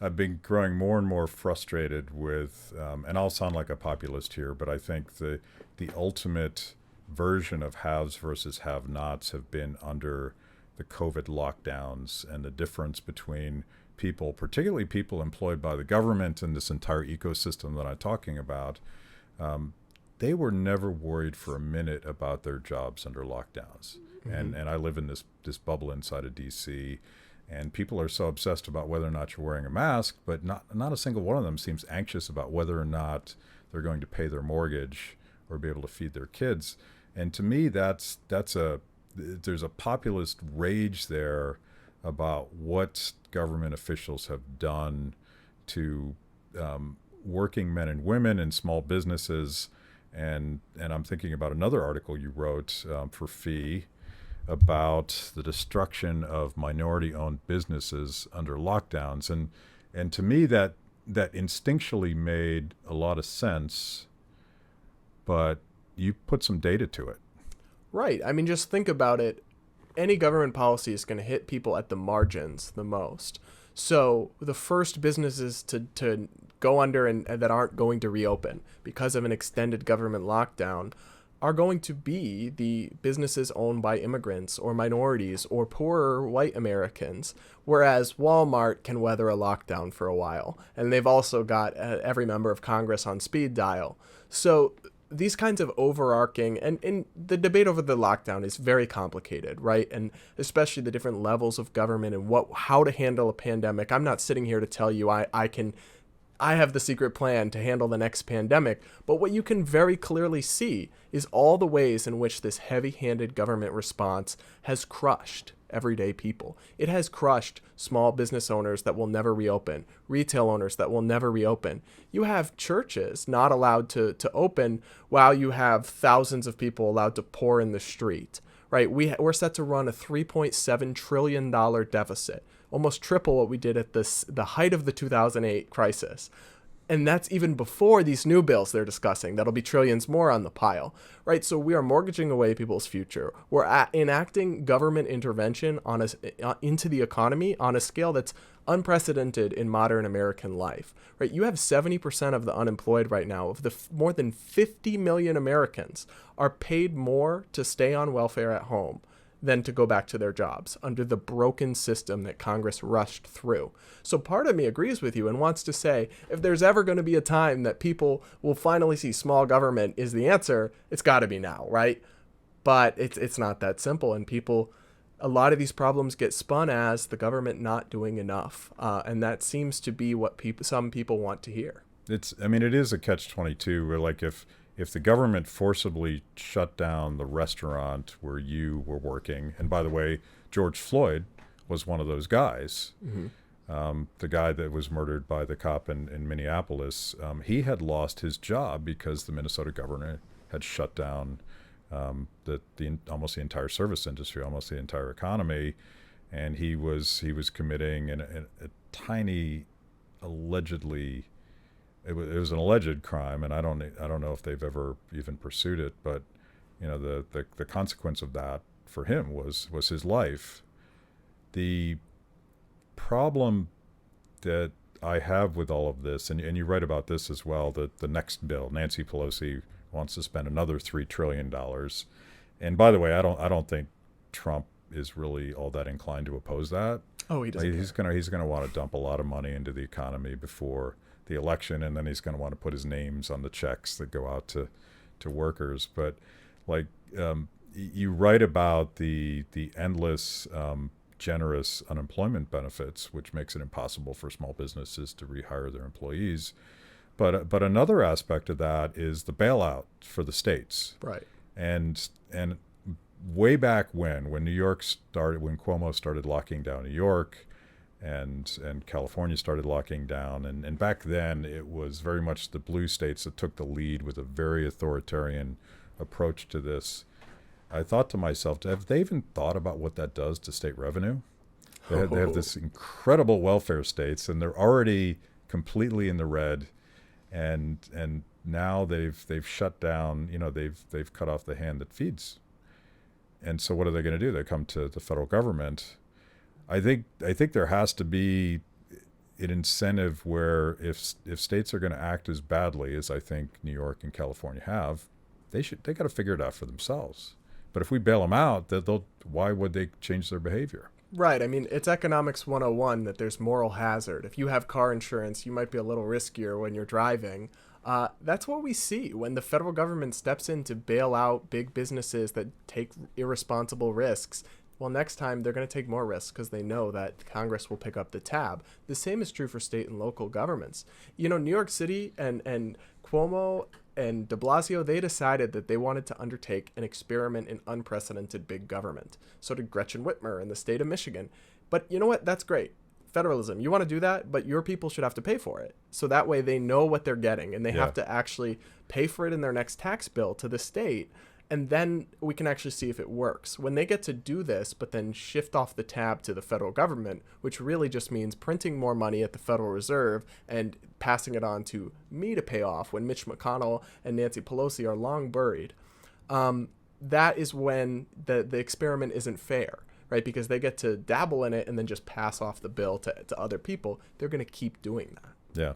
I've been growing more and more frustrated with, and I'll sound like a populist here, but I think the ultimate version of haves versus have-nots have been under the COVID lockdowns, and the difference between people, particularly people employed by the government and this entire ecosystem that I'm talking about. They were never worried for a minute about their jobs under lockdowns. And I live in this bubble inside of DC, and people are so obsessed about whether or not you're wearing a mask, but not a single one of them seems anxious about whether or not they're going to pay their mortgage or be able to feed their kids. And to me, there's a populist rage there about what government officials have done to working men and women and small businesses. And I'm thinking about another article you wrote for Fee about the destruction of minority-owned businesses under lockdowns. And to me, that instinctually made a lot of sense, but you put some data to it. Right. I mean, just think about it. Any government policy is going to hit people at the margins the most. So the first businesses to go under and that aren't going to reopen because of an extended government lockdown are going to be the businesses owned by immigrants or minorities or poorer white Americans, whereas Walmart can weather a lockdown for a while. And they've also got every member of Congress on speed dial. So these kinds of overarching, and the debate over the lockdown is very complicated, right? And especially the different levels of government and how to handle a pandemic. I'm not sitting here to tell you I have the secret plan to handle the next pandemic, but what you can very clearly see is all the ways in which this heavy-handed government response has crushed everyday people. It has crushed small business owners that will never reopen, retail owners that will never reopen. You have churches not allowed to open while you have thousands of people allowed to pour in the street, right? We're set to run a $3.7 trillion deficit, almost triple what we did at the height of the 2008 crisis. And that's even before these new bills they're discussing. That'll be trillions more on the pile, right? So we are mortgaging away people's future. We're enacting government intervention into the economy on a scale that's unprecedented in modern American life, right? You have 70% of the unemployed right now. Of the more than 50 million Americans are paid more to stay on welfare at home than to go back to their jobs under the broken system that Congress rushed through. So part of me agrees with you and wants to say, if there's ever going to be a time that people will finally see small government is the answer, it's got to be now, right? But it's not that simple, and a lot of these problems get spun as the government not doing enough, and that seems to be what some people want to hear. It is a catch-22 where, like, if the government forcibly shut down the restaurant where you were working, and by the way, George Floyd was one of those guys, the guy that was murdered by the cop in Minneapolis, he had lost his job because the Minnesota governor had shut down almost the entire service industry, almost the entire economy, and he was committing a tiny, allegedly. It was an alleged crime, and I don't know if they've ever even pursued it. But the consequence of that for him was his life. The problem that I have with all of this, and you write about this as well, that the next bill, Nancy Pelosi wants to spend another $3 trillion. And by the way, I don't think Trump is really all that inclined to oppose that. Oh, he doesn't. He's gonna want to dump a lot of money into the economy before the election, and then he's going to want to put his names on the checks that go out to workers. But you write about the endless generous unemployment benefits, which makes it impossible for small businesses to rehire their employees. But another aspect of that is the bailout for the states. Right. And way back when Cuomo started locking down New York, and California started locking down. And back then, it was very much the blue states that took the lead with a very authoritarian approach to this. I thought to myself, have they even thought about what that does to state revenue? They have this incredible welfare states, and they're already completely in the red. And now they've shut down, they've cut off the hand that feeds. And so what are they going to do? They come to the federal government. I think there has to be an incentive where if states are going to act as badly as I think New York and California have, they got to figure it out for themselves. But if we bail them out, why would they change their behavior? Right. I mean, it's economics 101 that there's moral hazard. If you have car insurance, you might be a little riskier when you're driving. That's what we see when the federal government steps in to bail out big businesses that take irresponsible risks. Well, next time they're going to take more risks because they know that Congress will pick up the tab. The same is true for state and local governments. You know, New York City and Cuomo and de Blasio, they decided that they wanted to undertake an experiment in unprecedented big government. So did Gretchen Whitmer in the state of Michigan. But you know what? That's great. Federalism. You want to do that, but your people should have to pay for it. So that way they know what they're getting, and they have to actually pay for it in their next tax bill to the state. And then we can actually see if it works. When they get to do this, but then shift off the tab to the federal government, which really just means printing more money at the Federal Reserve and passing it on to me to pay off when Mitch McConnell and Nancy Pelosi are long buried, that is when the experiment isn't fair, right? Because they get to dabble in it and then just pass off the bill to other people. They're going to keep doing that. Yeah.